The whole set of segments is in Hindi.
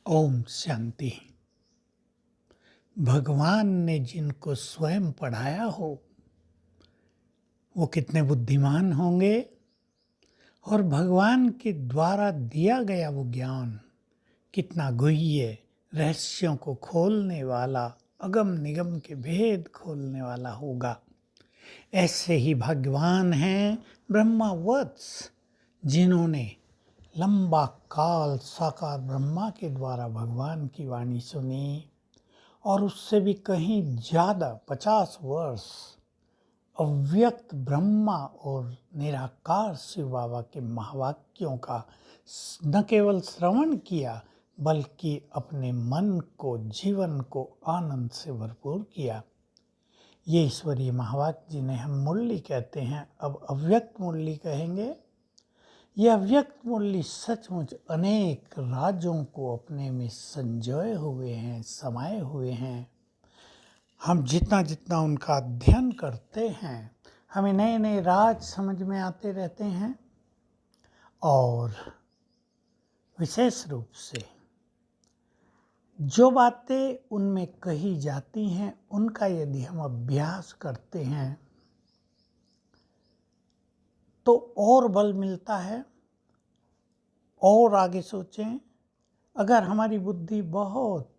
ओम शांति। भगवान ने जिनको स्वयं पढ़ाया हो वो कितने बुद्धिमान होंगे, और भगवान के द्वारा दिया गया वो ज्ञान कितना गुह्य, रहस्यों को खोलने वाला, अगम निगम के भेद खोलने वाला होगा। ऐसे ही भगवान हैं ब्रह्मावत्स, जिन्होंने लंबा काल साकार ब्रह्मा के द्वारा भगवान की वाणी सुनी, और उससे भी कहीं ज़्यादा 50 वर्ष अव्यक्त ब्रह्मा और निराकार शिव बाबा के महावाक्यों का न केवल श्रवण किया, बल्कि अपने मन को, जीवन को आनंद से भरपूर किया। ये ईश्वरीय महावाक्य जिन्हें हम मुरली कहते हैं, अब अव्यक्त मुरली कहेंगे। ये अव्यक्त मुरली सचमुच अनेक राजों को अपने में संजोए हुए हैं, समाये हुए हैं। हम जितना जितना उनका अध्ययन करते हैं, हमें नए नए राज समझ में आते रहते हैं, और विशेष रूप से जो बातें उनमें कही जाती हैं उनका यदि हम अभ्यास करते हैं तो और बल मिलता है, और आगे सोचें। अगर हमारी बुद्धि बहुत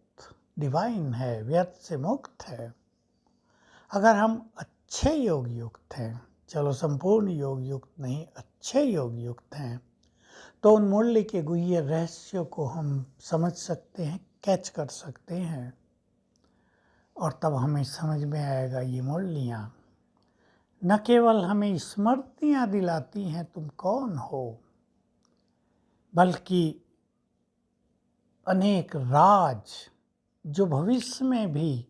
डिवाइन है, व्यर्थ से मुक्त है, अगर हम अच्छे योग युक्त हैं, चलो संपूर्ण योग युक्त नहीं, अच्छे योग युक्त हैं, तो उन मुरली के गुह्य रहस्यों को हम समझ सकते हैं, कैच कर सकते हैं, और तब हमें समझ में आएगा ये मुरलियाँ न केवल हमें स्मृतियाँ दिलाती हैं तुम कौन हो, बल्कि अनेक राज जो भविष्य में भी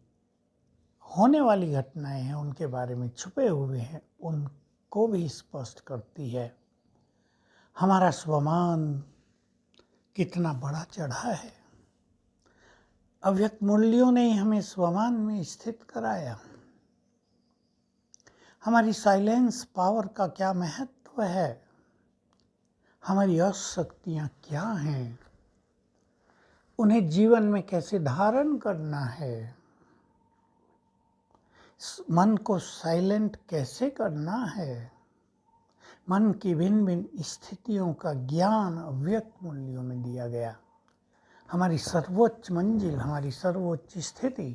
होने वाली घटनाएं हैं उनके बारे में छुपे हुए हैं, उनको भी स्पष्ट करती है। हमारा स्वमान कितना बड़ा चढ़ा है, अव्यक्त मूल्यों ने ही हमें स्वमान में स्थित कराया। हमारी साइलेंस पावर का क्या महत्व है, हमारी अशक्तियाँ क्या हैं, उन्हें जीवन में कैसे धारण करना है, मन को साइलेंट कैसे करना है, मन की भिन्न भिन्न स्थितियों का ज्ञान अव्यक्त मूल्यों में दिया गया। हमारी सर्वोच्च मंजिल, हमारी सर्वोच्च स्थिति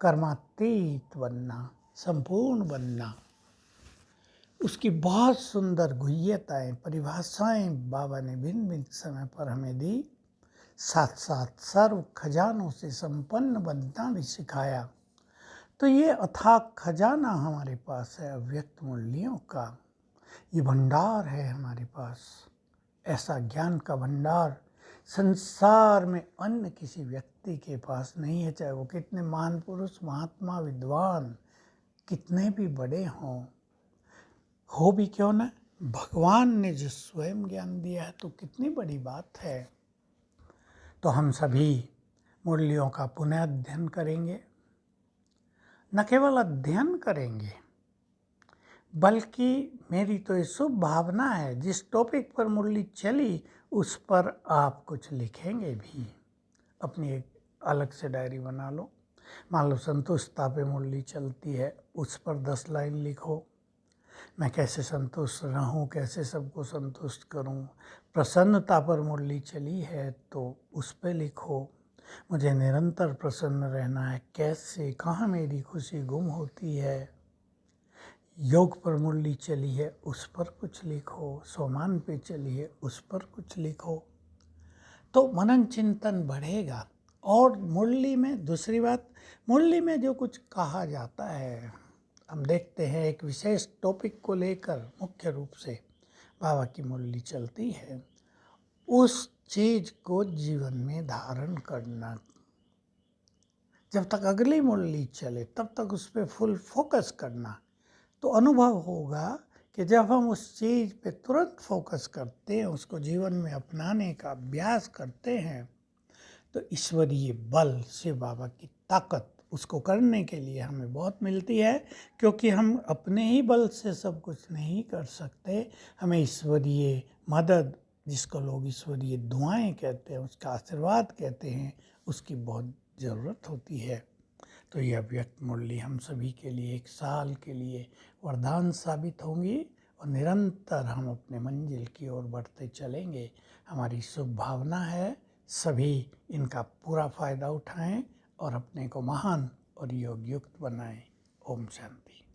कर्मातीत बनना, संपूर्ण बनना, उसकी बहुत सुंदर गुह्यताएं, परिभाषाएं बाबा ने भिन्न भिन्न समय पर हमें दी। साथ साथ सर्व खजानों से संपन्न बनना भी सिखाया। तो ये अथाक खजाना हमारे पास है अव्यक्त मूल्यों का, ये भंडार है हमारे पास। ऐसा ज्ञान का भंडार संसार में अन्य किसी व्यक्ति के पास नहीं है, चाहे वो कितने महान पुरुष, महात्मा, विद्वान कितने भी बड़े हों, हो भी क्यों ना। भगवान ने जो स्वयं ज्ञान दिया है तो कितनी बड़ी बात है। तो हम सभी मूल्यों का पुनः अध्ययन करेंगे, न केवल अध्ययन करेंगे, बल्कि मेरी तो ये शुभ भावना है, जिस टॉपिक पर मुरली चली उस पर आप कुछ लिखेंगे भी। अपनी एक अलग से डायरी बना लो। मान लो संतुष्टता पे मुरली चलती है, उस पर 10 लाइन लिखो। मैं कैसे संतुष्ट रहूं, कैसे सबको संतुष्ट करूं। प्रसन्नता पर मुरली चली है तो उस पे लिखो। मुझे निरंतर प्रसन्न रहना है, कैसे, कहाँ मेरी खुशी गुम होती है। योग पर मुरली चली है, उस पर कुछ लिखो। सोमान पे चली है, उस पर कुछ लिखो। तो मनन चिंतन बढ़ेगा। और मुरली में दूसरी बात, मुरली में जो कुछ कहा जाता है, हम देखते हैं एक विशेष टॉपिक को लेकर मुख्य रूप से बाबा की मुरली चलती है, उस चीज को जीवन में धारण करना। जब तक अगली मुरली चले तब तक उस पर फुल फोकस करना। तो अनुभव होगा कि जब हम उस चीज़ पे तुरंत फोकस करते हैं, उसको जीवन में अपनाने का अभ्यास करते हैं, तो ईश्वरीय बल, शिव बाबा की ताकत उसको करने के लिए हमें बहुत मिलती है। क्योंकि हम अपने ही बल से सब कुछ नहीं कर सकते, हमें ईश्वरीय मदद, जिसको लोग ईश्वरीय दुआएं कहते हैं, उसका आशीर्वाद कहते हैं, उसकी बहुत ज़रूरत होती है। तो यह अव्यक्त मुरली हम सभी के लिए 1 साल के लिए वरदान साबित होंगी और निरंतर हम अपने मंजिल की ओर बढ़ते चलेंगे। हमारी शुभ भावना है सभी इनका पूरा फ़ायदा उठाएं और अपने को महान और योग युक्त बनाएं। ओम शांति।